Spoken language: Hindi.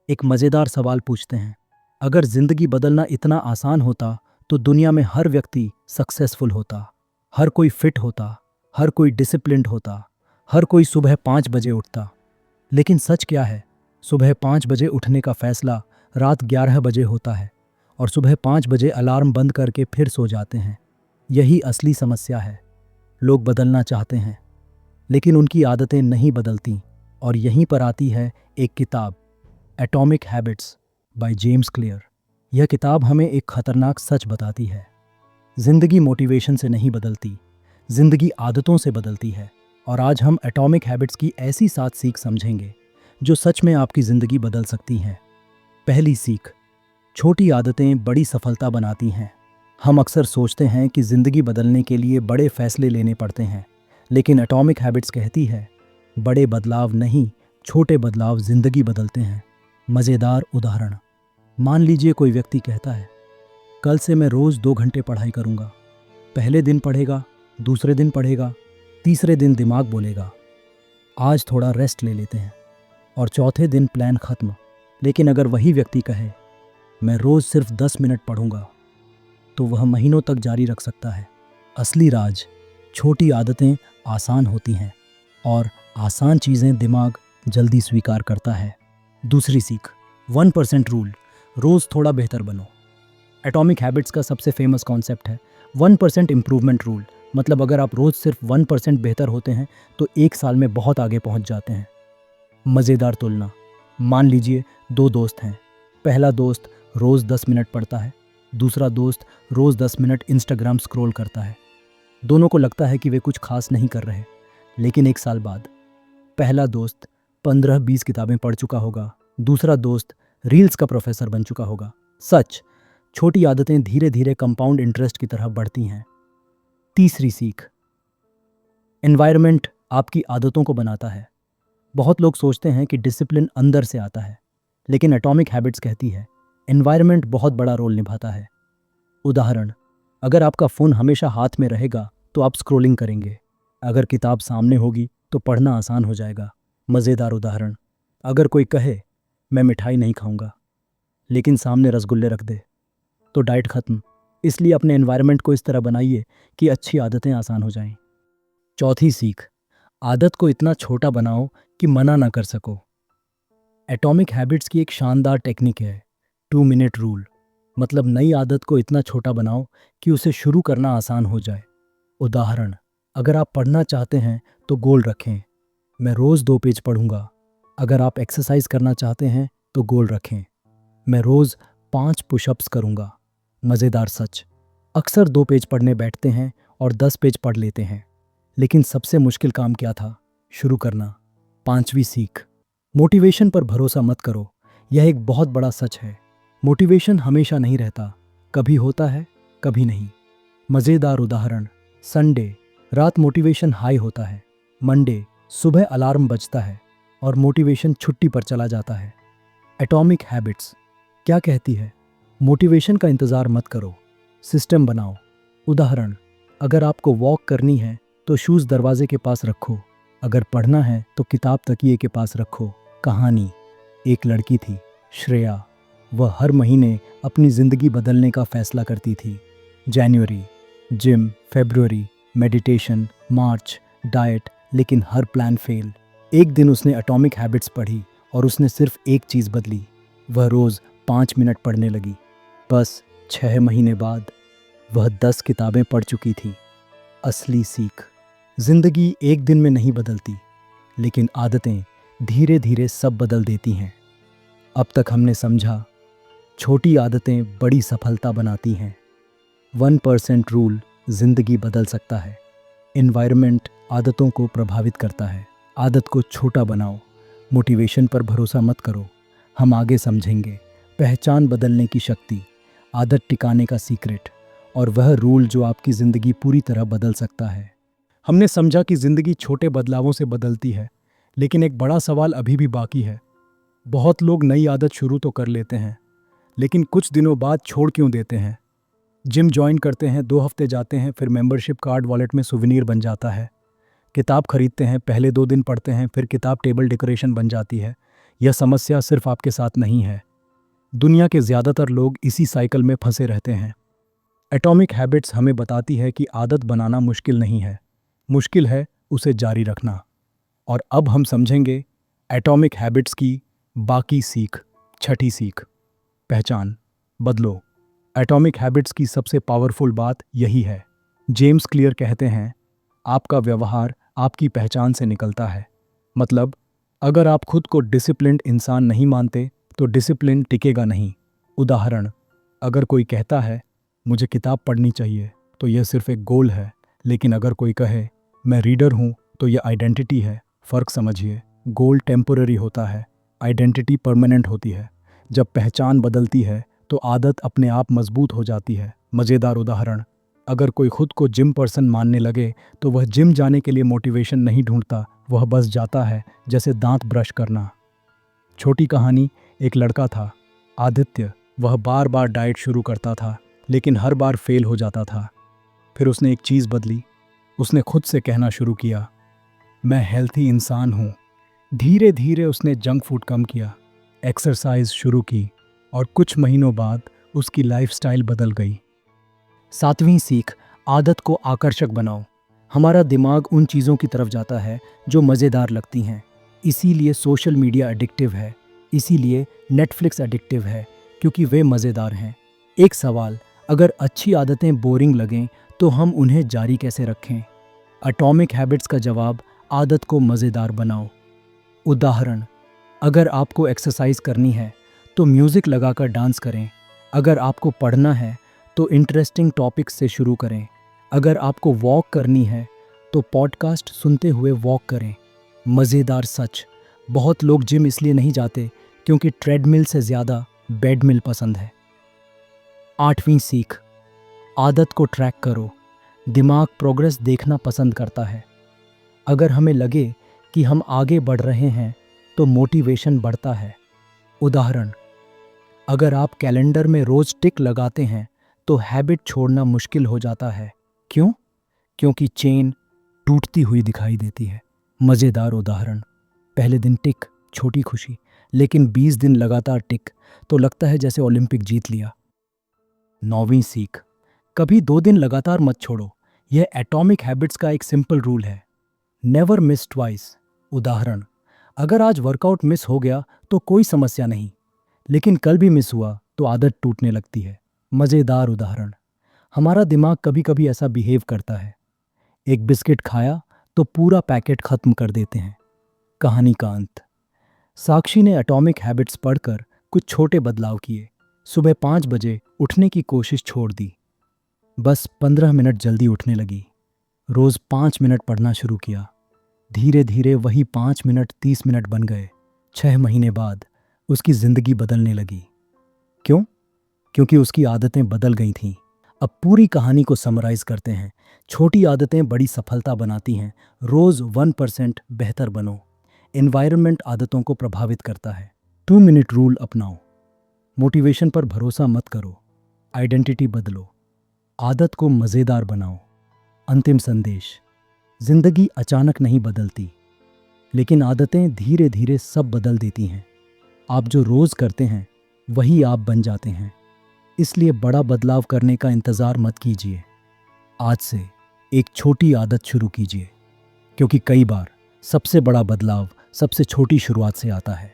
एक मज़ेदार सवाल पूछते हैं। अगर ज़िंदगी बदलना इतना आसान होता तो दुनिया में हर व्यक्ति सक्सेसफुल होता, हर कोई फिट होता, हर कोई डिसिप्लिन्ड होता, हर कोई सुबह 5 बजे उठता। लेकिन सच क्या है? सुबह 5 बजे उठने का फैसला रात 11 बजे होता है और सुबह 5 बजे अलार्म बंद करके फिर सो जाते हैं। यही असली समस्या है। लोग बदलना चाहते हैं लेकिन उनकी आदतें नहीं बदलती। और यहीं पर आती है एक किताब, atomic habits by James clear. यह किताब हमें एक खतरनाक सच बताती है। जिंदगी मोटिवेशन से नहीं बदलती, जिंदगी आदतों से बदलती है। और आज हम एटॉमिक हैबिट्स की ऐसी 7 सीख समझेंगे जो सच में आपकी ज़िंदगी बदल सकती हैं। पहली सीख, छोटी आदतें बड़ी सफलता बनाती हैं। हम अक्सर सोचते हैं कि ज़िंदगी बदलने के लिए बड़े फैसले लेने पड़ते हैं, लेकिन एटॉमिक हैबिट्स कहती है बड़े बदलाव नहीं, छोटे बदलाव ज़िंदगी बदलते हैं। मज़ेदार उदाहरण, मान लीजिए कोई व्यक्ति कहता है कल से मैं रोज़ 2 घंटे पढ़ाई करूँगा। पहले दिन पढ़ेगा, दूसरे दिन पढ़ेगा, तीसरे दिन दिमाग बोलेगा आज थोड़ा रेस्ट ले लेते हैं, और चौथे दिन प्लान ख़त्म। लेकिन अगर वही व्यक्ति कहे मैं रोज़ सिर्फ 10 मिनट पढ़ूंगा, तो वह महीनों तक जारी रख सकता है। असली राज, छोटी आदतें आसान होती हैं और आसान चीज़ें दिमाग जल्दी स्वीकार करता है। दूसरी सीख, 1% रूल, रोज़ थोड़ा बेहतर बनो। एटॉमिक हैबिट्स का सबसे फेमस कॉन्सेप्ट है 1% इम्प्रूवमेंट रूल। मतलब अगर आप रोज़ सिर्फ 1% बेहतर होते हैं तो 1 साल में बहुत आगे पहुंच जाते हैं। मज़ेदार तुलना, मान लीजिए 2 दोस्त हैं। पहला दोस्त रोज़ 10 मिनट पढ़ता है, दूसरा दोस्त रोज़ 10 मिनट इंस्टाग्राम स्क्रॉल करता है। दोनों को लगता है कि वे कुछ खास नहीं कर रहे, लेकिन 1 साल बाद पहला दोस्त 15-20 किताबें पढ़ चुका होगा, दूसरा दोस्त रील्स का प्रोफेसर बन चुका होगा। सच, छोटी आदतें धीरे धीरे कंपाउंड इंटरेस्ट की तरह बढ़ती हैं। तीसरी सीख, एनवायरनमेंट आपकी आदतों को बनाता है। बहुत लोग सोचते हैं कि डिसिप्लिन अंदर से आता है, लेकिन एटॉमिक हैबिट्स कहती है एनवायरनमेंट बहुत बड़ा रोल निभाता है। उदाहरण, अगर आपका फ़ोन हमेशा हाथ में रहेगा तो आप स्क्रॉलिंग करेंगे। अगर किताब सामने होगी तो पढ़ना आसान हो जाएगा। मज़ेदार उदाहरण, अगर कोई कहे मैं मिठाई नहीं खाऊंगा, लेकिन सामने रसगुल्ले रख दे, तो डाइट ख़त्म। इसलिए अपने एनवायरनमेंट को इस तरह बनाइए कि अच्छी आदतें आसान हो जाएं। चौथी सीख, आदत को इतना छोटा बनाओ कि मना ना कर सको। एटॉमिक हैबिट्स की एक शानदार टेक्निक है 2 मिनट रूल। मतलब नई आदत को इतना छोटा बनाओ कि उसे शुरू करना आसान हो जाए। उदाहरण, अगर आप पढ़ना चाहते हैं तो गोल रखें, मैं रोज़ 2 पेज पढ़ूंगा। अगर आप एक्सरसाइज करना चाहते हैं तो गोल रखें, मैं रोज़ 5 पुशअप्स करूंगा। मज़ेदार सच, अक्सर 2 पेज पढ़ने बैठते हैं और 10 पेज पढ़ लेते हैं, लेकिन सबसे मुश्किल काम क्या था? शुरू करना। पांचवी सीख, मोटिवेशन पर भरोसा मत करो। यह एक बहुत बड़ा सच है। मोटिवेशन हमेशा नहीं रहता, कभी होता है, कभी नहीं। मज़ेदार उदाहरण, संडे रात मोटिवेशन हाई होता है, मंडे सुबह अलार्म बजता है और मोटिवेशन छुट्टी पर चला जाता है। एटॉमिक हैबिट्स क्या कहती है? मोटिवेशन का इंतज़ार मत करो, सिस्टम बनाओ। उदाहरण, अगर आपको वॉक करनी है तो शूज़ दरवाजे के पास रखो, अगर पढ़ना है तो किताब तकिए के पास रखो। कहानी, एक लड़की थी श्रेया, वह हर महीने अपनी ज़िंदगी बदलने का फैसला करती थी। जनवरी जिम, फरवरी मेडिटेशन, मार्च डाइट, लेकिन हर प्लान फेल। एक दिन उसने एटॉमिक हैबिट्स पढ़ी और उसने सिर्फ एक चीज़ बदली, वह रोज़ 5 मिनट पढ़ने लगी। बस 6 महीने बाद वह 10 किताबें पढ़ चुकी थी। असली सीख, जिंदगी एक दिन में नहीं बदलती, लेकिन आदतें धीरे धीरे सब बदल देती हैं। अब तक हमने समझा, छोटी आदतें बड़ी सफलता बनाती हैं। 1% रूल जिंदगी बदल सकता है। एनवायरनमेंट आदतों को प्रभावित करता है। आदत को छोटा बनाओ, मोटिवेशन पर भरोसा मत करो। हम आगे समझेंगे पहचान बदलने की शक्ति, आदत टिकाने का सीक्रेट और वह रूल जो आपकी ज़िंदगी पूरी तरह बदल सकता है। हमने समझा कि ज़िंदगी छोटे बदलावों से बदलती है, लेकिन एक बड़ा सवाल अभी भी बाकी है। बहुत लोग नई आदत शुरू तो कर लेते हैं, लेकिन कुछ दिनों बाद छोड़ क्यों देते हैं? जिम ज्वाइन करते हैं, 2 हफ्ते जाते हैं, फिर मेंबरशिप कार्ड वॉलेट में सुवेनीर बन जाता है। किताब खरीदते हैं, पहले 2 दिन पढ़ते हैं, फिर किताब टेबल डेकोरेशन बन जाती है। यह समस्या सिर्फ आपके साथ नहीं है, दुनिया के ज़्यादातर लोग इसी साइकिल में फंसे रहते हैं। एटॉमिक हैबिट्स हमें बताती है कि आदत बनाना मुश्किल नहीं है, मुश्किल है उसे जारी रखना। और अब हम समझेंगे एटॉमिक हैबिट्स की बाकी सीख, छठी सीख, पहचान बदलो। एटॉमिक हैबिट्स की सबसे पावरफुल बात यही है। जेम्स क्लियर कहते हैं, आपका व्यवहार आपकी पहचान से निकलता है। मतलब, अगर आप खुद को डिसिप्लिन्ड इंसान नहीं मानते तो डिसिप्लिन टिकेगा नहीं। उदाहरण, अगर कोई कहता है मुझे किताब पढ़नी चाहिए तो यह सिर्फ एक गोल है, लेकिन अगर कोई कहे मैं रीडर हूँ तो यह आइडेंटिटी है। फ़र्क समझिए, गोल टेम्पोररी होता है, आइडेंटिटी परमानेंट होती है। जब पहचान बदलती है तो आदत अपने आप मजबूत हो जाती है। मज़ेदार उदाहरण, अगर कोई खुद को जिम पर्सन मानने लगे तो वह जिम जाने के लिए मोटिवेशन नहीं ढूंढता, वह बस जाता है, जैसे दांत ब्रश करना। छोटी कहानी, एक लड़का था आदित्य। वह बार बार डाइट शुरू करता था लेकिन हर बार फेल हो जाता था। फिर उसने एक चीज़ बदली, उसने खुद से कहना शुरू किया, मैं हेल्थी इंसान हूँ। धीरे धीरे उसने जंक फूड कम किया, एक्सरसाइज शुरू की और कुछ महीनों बाद उसकी लाइफस्टाइल बदल गई। सातवीं सीख, आदत को आकर्षक बनाओ। हमारा दिमाग उन चीज़ों की तरफ जाता है जो मज़ेदार लगती हैं। इसीलिए सोशल मीडिया एडिक्टिव है, इसीलिए नेटफ्लिक्स एडिक्टिव है, क्योंकि वे मज़ेदार हैं। एक सवाल, अगर अच्छी आदतें बोरिंग लगें तो हम उन्हें जारी कैसे रखें? एटॉमिक हैबिट्स का जवाब, आदत को मज़ेदार बनाओ। उदाहरण, अगर आपको एक्सरसाइज करनी है तो म्यूज़िक लगाकर डांस करें। अगर आपको पढ़ना है तो इंटरेस्टिंग टॉपिक्स से शुरू करें। अगर आपको वॉक करनी है तो पॉडकास्ट सुनते हुए वॉक करें। मज़ेदार सच, बहुत लोग जिम इसलिए नहीं जाते क्योंकि ट्रेडमिल से ज़्यादा बेडमिल पसंद है। आठवीं सीख, आदत को ट्रैक करो। दिमाग प्रोग्रेस देखना पसंद करता है। अगर हमें लगे कि हम आगे बढ़ रहे हैं तो मोटिवेशन बढ़ता है। उदाहरण, अगर आप कैलेंडर में रोज़ टिक लगाते हैं तो हैबिट छोड़ना मुश्किल हो जाता है। क्यों? क्योंकि चेन टूटती हुई दिखाई देती है। मज़ेदार उदाहरण, पहले दिन टिक, छोटी खुशी, लेकिन 20 दिन लगातार टिक तो लगता है जैसे ओलंपिक जीत लिया। नौवीं सीख, कभी 2 दिन लगातार मत छोड़ो। यह एटॉमिक हैबिट्स का एक सिंपल रूल है, नेवर मिस ट्वाइस। उदाहरण, अगर आज वर्कआउट मिस हो गया तो कोई समस्या नहीं, लेकिन कल भी मिस हुआ तो आदत टूटने लगती है। मज़ेदार उदाहरण, हमारा दिमाग कभी कभी ऐसा बिहेव करता है, एक बिस्किट खाया तो पूरा पैकेट खत्म कर देते हैं। कहानी का अंत, साक्षी ने एटॉमिक हैबिट्स पढ़कर कुछ छोटे बदलाव किए। सुबह 5 बजे उठने की कोशिश छोड़ दी, बस 15 मिनट जल्दी उठने लगी। रोज़ 5 मिनट पढ़ना शुरू किया। धीरे धीरे वही 5 मिनट 30 मिनट बन गए। 6 महीने बाद उसकी ज़िंदगी बदलने लगी। क्यों? क्योंकि उसकी आदतें बदल गई थीं। अब पूरी कहानी को समराइज़ करते हैं। छोटी आदतें बड़ी सफलता बनाती हैं। रोज़ 1% बेहतर बनो। एनवायरनमेंट आदतों को प्रभावित करता है। 2 मिनट रूल अपनाओ। मोटिवेशन पर भरोसा मत करो, आइडेंटिटी बदलो। आदत को मज़ेदार बनाओ। अंतिम संदेश, जिंदगी अचानक नहीं बदलती, लेकिन आदतें धीरे धीरे सब बदल देती हैं। आप जो रोज़ करते हैं वही आप बन जाते हैं। इसलिए बड़ा बदलाव करने का इंतज़ार मत कीजिए। आज से एक छोटी आदत शुरू कीजिए, क्योंकि कई बार सबसे बड़ा बदलाव सबसे छोटी शुरुआत से आता है।